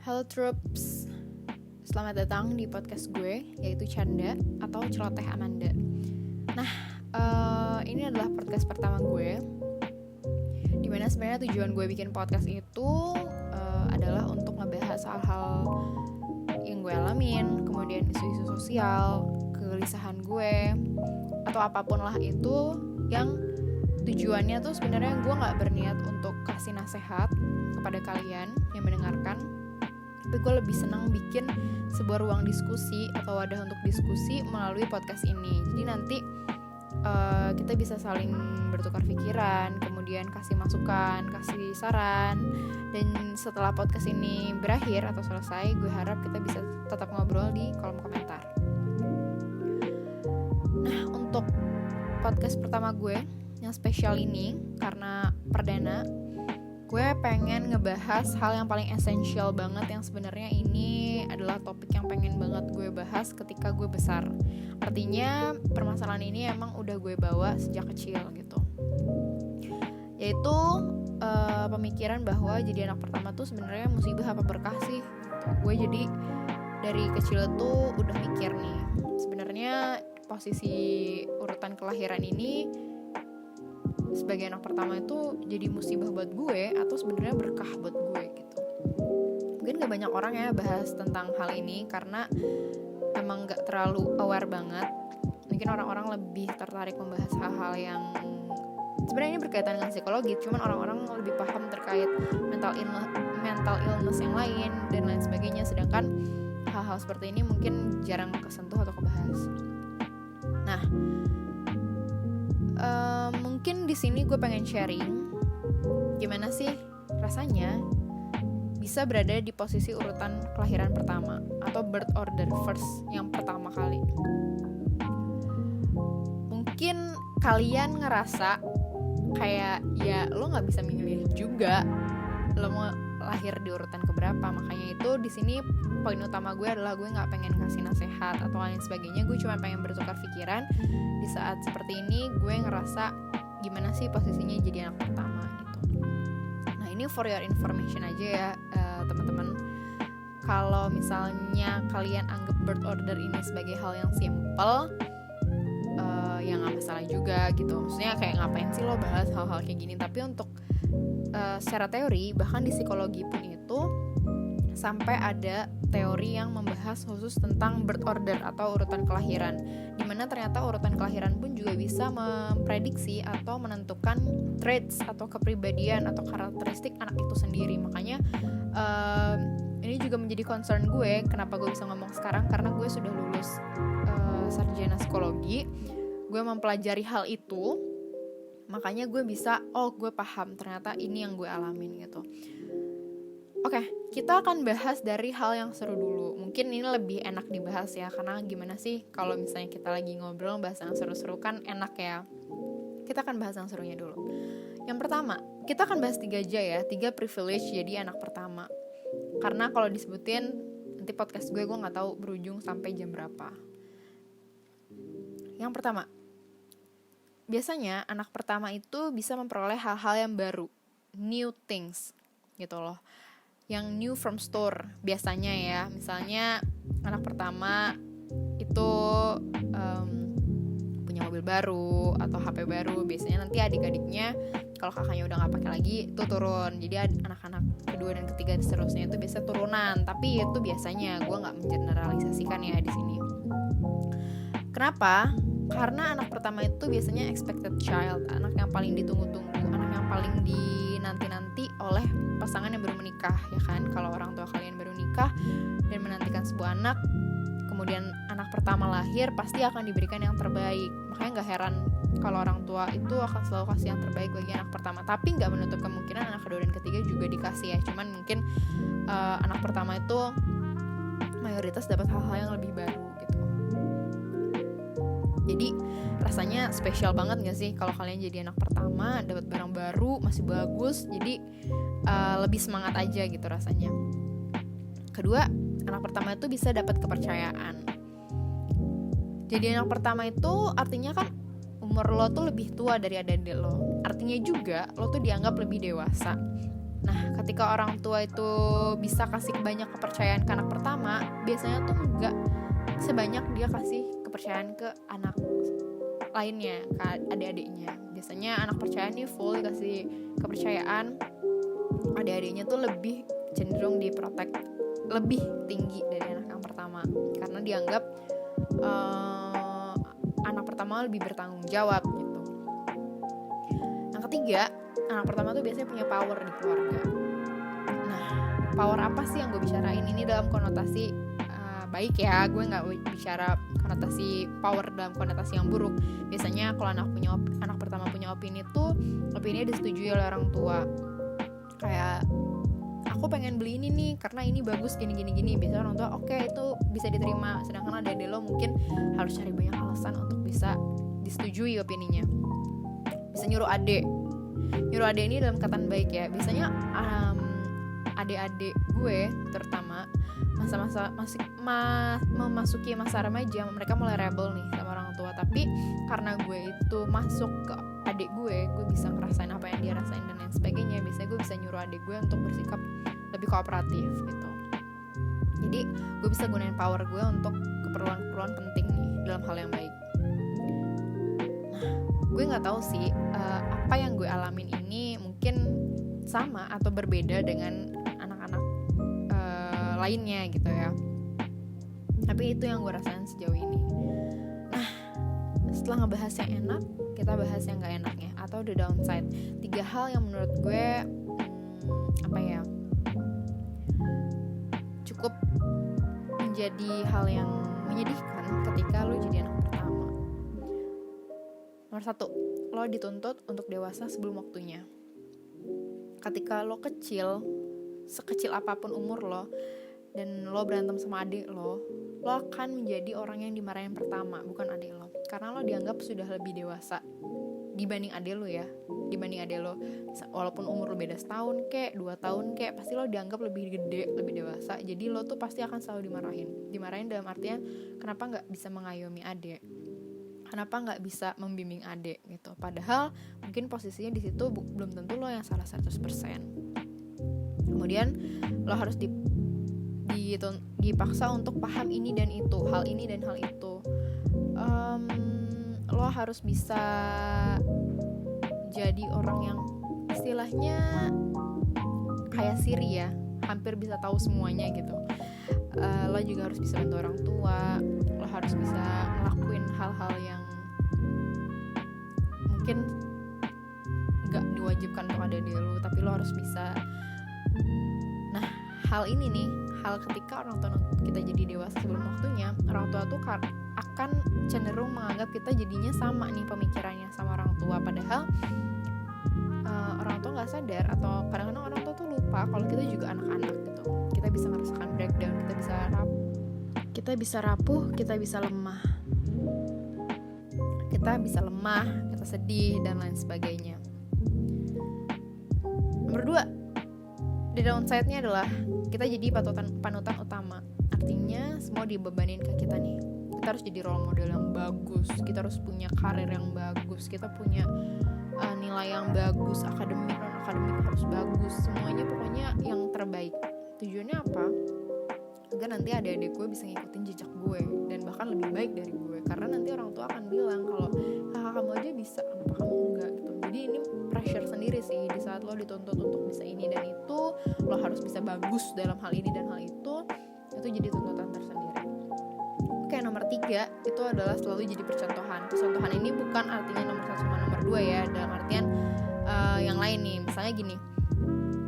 Halo Troops, selamat datang di podcast gue, yaitu Canda atau Celoteh Amanda. Nah, ini adalah podcast pertama gue, dimana sebenarnya tujuan gue bikin podcast itu adalah untuk ngebahas hal-hal yang gue alamin, kemudian isu-isu sosial, kegelisahan gue, atau apapun lah itu yang tujuannya tuh sebenarnya gue gak berniat untuk kasih nasihat kepada kalian yang mendengarkan, tapi gue lebih senang bikin sebuah ruang diskusi atau wadah untuk diskusi melalui podcast ini. Jadi nanti kita bisa saling bertukar pikiran, kemudian kasih masukan, kasih saran. Dan setelah podcast ini berakhir atau selesai, gue harap kita bisa tetap ngobrol di kolom komentar. Nah, untuk podcast pertama gue yang spesial ini, karena perdana, gue pengen ngebahas hal yang paling esensial banget, yang sebenarnya ini adalah topik yang pengen banget gue bahas ketika gue besar. Artinya permasalahan ini emang udah gue bawa sejak kecil gitu, yaitu pemikiran bahwa jadi anak pertama tuh sebenarnya musibah apa berkah sih. Gue jadi dari kecil tuh udah mikir nih, sebenarnya posisi urutan kelahiran ini sebagai anak pertama itu jadi musibah buat gue atau sebenarnya berkah buat gue gitu. Mungkin gak banyak orang ya bahas tentang hal ini karena emang gak terlalu aware banget. Mungkin orang-orang lebih tertarik membahas hal-hal yang sebenarnya ini berkaitan dengan psikologi, cuman orang-orang lebih paham terkait mental illness yang lain dan lain sebagainya, sedangkan hal-hal seperti ini mungkin jarang kesentuh atau kebahas. Nah, mungkin di sini gue pengen sharing gimana sih rasanya bisa berada di posisi urutan kelahiran pertama atau birth order first, yang pertama kali. Mungkin kalian ngerasa kayak ya lo nggak bisa milih juga lo mau lahir di urutan keberapa. Makanya itu di sini poin utama gue adalah gue nggak pengen kasih nasihat atau lain sebagainya. Gue cuma pengen bertukar pikiran di saat seperti ini. Gue ngerasa gimana sih posisinya jadi anak pertama gitu. Nah, ini for your information aja ya teman-teman. Kalau misalnya kalian anggap birth order ini sebagai hal yang simple, ya nggak masalah juga gitu. Maksudnya kayak ngapain sih lo bahas hal-hal kayak gini. Tapi untuk secara teori, bahkan di psikologi pun itu sampai ada teori yang membahas khusus tentang birth order atau urutan kelahiran, dimana ternyata urutan kelahiran pun juga bisa memprediksi atau menentukan traits atau kepribadian atau karakteristik anak itu sendiri. Makanya ini juga menjadi concern gue. Kenapa gue bisa ngomong sekarang? Karena gue sudah lulus sarjana psikologi, gue mempelajari hal itu, makanya gue bisa, gue paham ternyata ini yang gue alamin gitu. Oke, kita akan bahas dari hal yang seru dulu. Mungkin ini lebih enak dibahas ya, karena gimana sih kalau misalnya kita lagi ngobrol bahas yang seru-seru kan enak ya. Kita akan bahas yang serunya dulu. Yang pertama, kita akan bahas 3 aja ya, 3 privilege jadi anak pertama. Karena kalau disebutin nanti podcast gue gak tahu berujung sampai jam berapa. Yang pertama, biasanya anak pertama itu bisa memperoleh hal-hal yang baru, new things gitu loh, yang new from store biasanya ya. Misalnya anak pertama itu punya mobil baru atau HP baru. Biasanya nanti adik-adiknya kalau kakaknya udah gak pakai lagi itu turun. Jadi anak-anak kedua dan ketiga seterusnya itu biasa turunan. Tapi itu biasanya, gue gak mengeneralisasikan ya di sini. Kenapa? Karena anak pertama itu biasanya expected child, anak yang paling ditunggu-tunggu, anak yang paling dinanti-nanti oleh pasangan yang baru menikah, ya kan? Kalau orang tua kalian baru nikah dan menantikan sebuah anak, kemudian anak pertama lahir, pasti akan diberikan yang terbaik. Makanya gak heran kalau orang tua itu akan selalu kasih yang terbaik bagi anak pertama. Tapi gak menutup kemungkinan anak kedua dan ketiga juga dikasih ya. Cuman mungkin anak pertama itu mayoritas dapat hal-hal yang lebih baru gitu. Jadi rasanya spesial banget gak sih kalau kalian jadi anak pertama, dapat barang baru, masih bagus. Jadi lebih semangat aja gitu rasanya. Kedua, anak pertama itu bisa dapat kepercayaan. Jadi anak pertama itu artinya kan umur lo tuh lebih tua dari adik-adik lo. Artinya juga lo tuh dianggap lebih dewasa. Nah, ketika orang tua itu bisa kasih banyak kepercayaan ke anak pertama, biasanya tuh nggak sebanyak dia kasih kepercayaan ke anak lainnya, ke adik-adiknya. Biasanya anak percaya nih full dikasih kepercayaan, adik-adiknya tuh lebih cenderung diprotek lebih tinggi dari anak yang pertama, karena dianggap anak pertama lebih bertanggung jawab gitu. Yang ketiga, anak pertama tuh biasanya punya power di keluarga. Nah, power apa sih yang gue bicarain ini dalam konotasi baik ya, gue nggak bicara konotasi power dalam konotasi yang buruk. Biasanya kalau anak pertama punya opini tuh, opininya disetujui oleh orang tua. Kayak aku pengen beli ini nih karena ini bagus gini. Biasanya orang tua oke, itu bisa diterima. Sedangkan adik lo mungkin harus cari banyak alasan untuk bisa disetujui opininya. Bisa nyuruh adik ini dalam kataan baik ya. Biasanya adik-adik gue terutama masa-masa memasuki masa remaja, mereka mulai rebel nih sama orang tua. Tapi karena gue itu masuk ke adik gue bisa ngerasain apa yang dia rasain dan lain sebagainya. Biasanya gue bisa nyuruh adik gue untuk bersikap lebih kooperatif gitu. Jadi gue bisa gunain power gue untuk keperluan penting nih dalam hal yang baik. Nah, gue nggak tahu sih apa yang gue alamin ini mungkin sama atau berbeda dengan anak-anak lainnya gitu ya. Tapi itu yang gue rasain sejauh ini. Nah, setelah ngebahas yang enak, kita bahas yang gak enaknya atau the downside. 3 hal yang menurut gue cukup menjadi hal yang menyedihkan ketika lo jadi anak pertama. Nomor 1, lo dituntut untuk dewasa sebelum waktunya. Ketika lo kecil, sekecil apapun umur lo, dan lo berantem sama adik lo akan menjadi orang yang dimarahin pertama, bukan adik lo. Karena lo dianggap sudah lebih dewasa dibanding adik lo ya. Dibanding adik lo, walaupun umur lo beda setahun kek, 2 tahun kek, pasti lo dianggap lebih gede, lebih dewasa. Jadi lo tuh pasti akan selalu dimarahin dalam artian kenapa gak bisa mengayomi adik, kenapa gak bisa membimbing adik gitu. Padahal mungkin posisinya di situ belum tentu lo yang salah 100%. Kemudian lo harus dipaksa untuk paham ini dan itu, hal ini dan hal itu. Lo harus bisa jadi orang yang istilahnya kayak Siri ya, hampir bisa tahu semuanya gitu. Lo juga harus bisa bantu orang tua, lo harus bisa ngelakuin hal-hal yang mungkin gak diwajibkan untuk ada di lo, tapi lo harus bisa. Nah, hal ini nih, hal ketika orang tua kita jadi dewasa sebelum waktunya, orang tua tuh akan cenderung menganggap kita jadinya sama nih pemikirannya sama orang tua. Padahal orang tua nggak sadar, atau kadang-kadang orang tua tuh lupa kalau kita juga anak-anak gitu. Kita bisa merasakan breakdown, kita bisa rapuh, kita bisa lemah, kita sedih dan lain sebagainya. Nomor 2, the downside-nya adalah kita jadi panutan utama. Artinya semua dibebanin ke kita nih. Kita harus jadi role model yang bagus, kita harus punya karir yang bagus, kita punya nilai yang bagus, akademik, non akademik harus bagus, semuanya pokoknya yang terbaik. Tujuannya apa? Agar nanti adik-adik gue bisa ngikutin jejak gue dan bahkan lebih baik dari gue. Karena nanti orang tua akan bilang kalau kakak kamu aja bisa, kenapa kamu enggak gitu. Jadi ini pressure sendiri sih di saat lo dituntut untuk bisa ini dan itu, lo harus bisa bagus dalam hal ini dan hal itu jadi tuntutan tersendiri. Oke, nomor 3 itu adalah selalu jadi percontohan. Percontohan ini bukan artinya nomor 1 sama nomor 2 ya, dalam artian yang lain nih. Misalnya gini,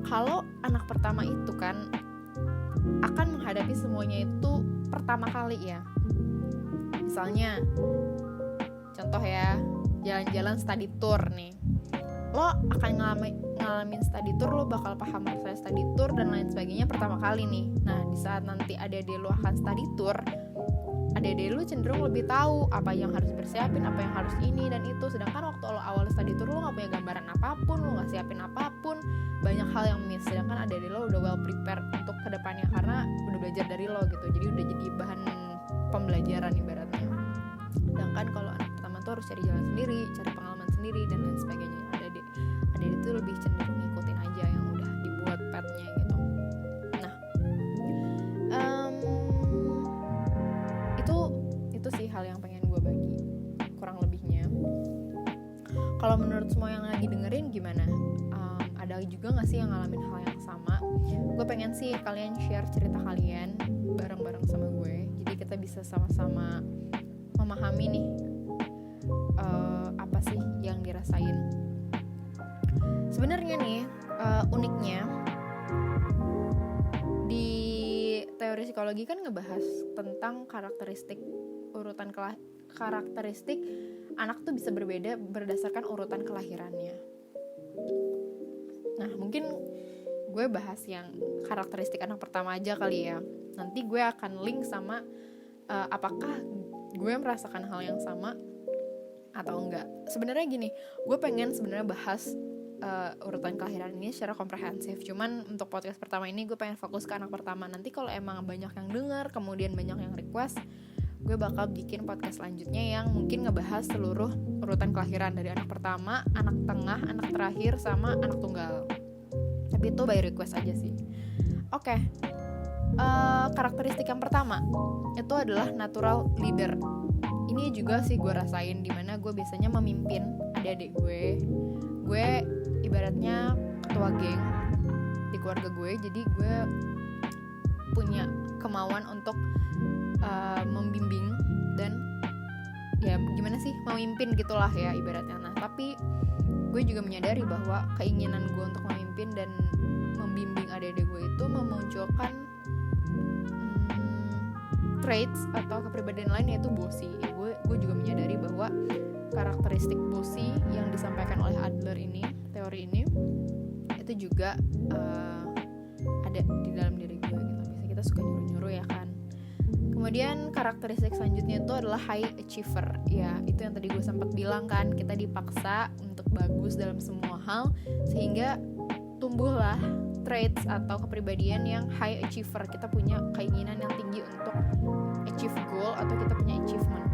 kalau anak pertama itu kan akan menghadapi semuanya itu pertama kali ya. Misalnya contoh ya, jalan-jalan study tour nih, lo akan ngalamin study tour, lo bakal paham masalah study tour dan lain sebagainya pertama kali nih. Nah, di saat nanti adik-adik lo akan study tour, adik-adik lo cenderung lebih tahu apa yang harus dipersiapin, apa yang harus ini dan itu. Sedangkan waktu lo awal study tour, lo gak punya gambaran apapun, lo gak siapin apapun, banyak hal yang miss. Sedangkan adik-adik lo udah well prepared untuk kedepannya karena udah belajar dari lo gitu. Jadi udah jadi bahan pembelajaran ibaratnya. Sedangkan kalau anak pertama tuh harus cari jalan sendiri, cari pengalaman sendiri dan lain sebagainya. Adik-adik itu lebih cenderung ngikutin aja yang udah dibuat Kalau menurut semua yang lagi dengerin gimana? Ada juga gak sih yang ngalamin hal yang sama? Gue pengen sih kalian share cerita kalian bareng-bareng sama gue, jadi kita bisa sama-sama memahami nih apa sih yang dirasain. Sebenarnya nih uniknya di teori psikologi kan ngebahas tentang karakteristik karakteristik anak tuh bisa berbeda berdasarkan urutan kelahirannya. Nah, mungkin gue bahas yang karakteristik anak pertama aja kali ya. Nanti gue akan link sama apakah gue merasakan hal yang sama atau enggak. Sebenarnya gini, gue pengen sebenarnya bahas urutan kelahiran ini secara komprehensif. Cuman untuk podcast pertama ini gue pengen fokus ke anak pertama. Nanti kalau emang banyak yang dengar, kemudian banyak yang request, gue bakal bikin podcast selanjutnya yang mungkin ngebahas seluruh urutan kelahiran dari anak pertama, anak tengah, anak terakhir, sama anak tunggal. Tapi itu by request aja sih. Oke. Karakteristik yang pertama itu adalah natural leader. Ini juga sih gue rasain, dimana gue biasanya memimpin adik-adik gue. Gue ibaratnya ketua geng di keluarga gue, jadi gue punya kemauan untuk membimbing dan ya gimana sih, memimpin gitulah ya ibaratnya. Nah, tapi gue juga menyadari bahwa keinginan gue untuk memimpin dan membimbing adik-adik gue itu memunculkan traits atau kepribadian lain, yaitu bossy. Gue juga menyadari bahwa karakteristik bossy yang disampaikan oleh Adler ini, teori ini, itu juga ada di dalam diri gue gitu. Biasanya kita suka nyuruh-nyuruh ya kan. Kemudian karakteristik selanjutnya itu adalah high achiever. Ya, itu yang tadi gue sempat bilang kan, kita dipaksa untuk bagus dalam semua hal sehingga tumbuhlah traits atau kepribadian yang high achiever. Kita punya keinginan yang tinggi untuk achieve goal atau kita punya achievement.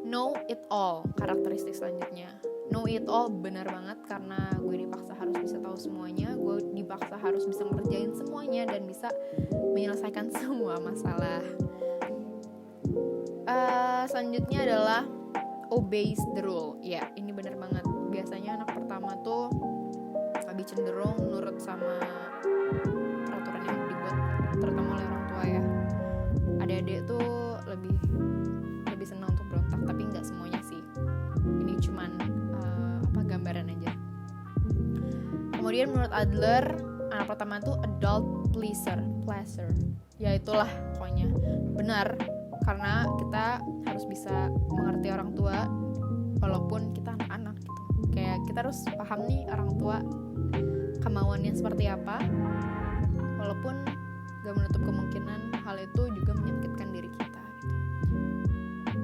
Know it all, karakteristik selanjutnya. Know it all benar banget, karena gue dipaksa harus bisa tahu semuanya, gue dipaksa harus bisa ngerjain semuanya dan bisa menyelesaikan semua masalah. Selanjutnya adalah obeys the rule. Ya, ini benar banget. Biasanya anak pertama tuh lebih cenderung nurut sama peraturan yang dibuat terutama oleh orang tua ya. Adik-adik tuh lebih senang untuk berontak, tapi nggak semuanya sih. Ini cuman gambaran aja. Kemudian menurut Adler, anak pertama tuh adult pleaser. Ya itulah pokoknya benar, karena kita harus bisa mengerti orang tua walaupun kita anak-anak gitu. Kayak kita harus paham nih orang tua kemauannya seperti apa, walaupun gak menutup kemungkinan hal itu juga menyakitkan diri kita gitu.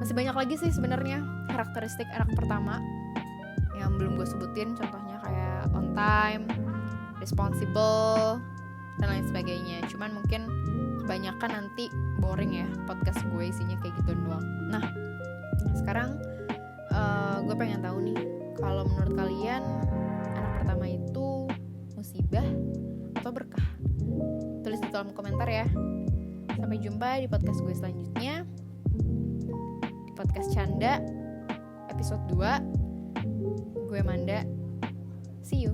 Masih banyak lagi sih sebenarnya karakteristik anak pertama yang belum gue sebutin, contohnya kayak on time, responsible, dan lain sebagainya. Cuman mungkin kebanyakan nanti boring ya podcast gue isinya kayak gitu doang. Nah, sekarang gue pengen tahu nih, kalau menurut kalian anak pertama itu musibah atau berkah? Tulis di kolom komentar ya. Sampai jumpa di podcast gue selanjutnya, di podcast Canda episode 2. Gue Manda. See you.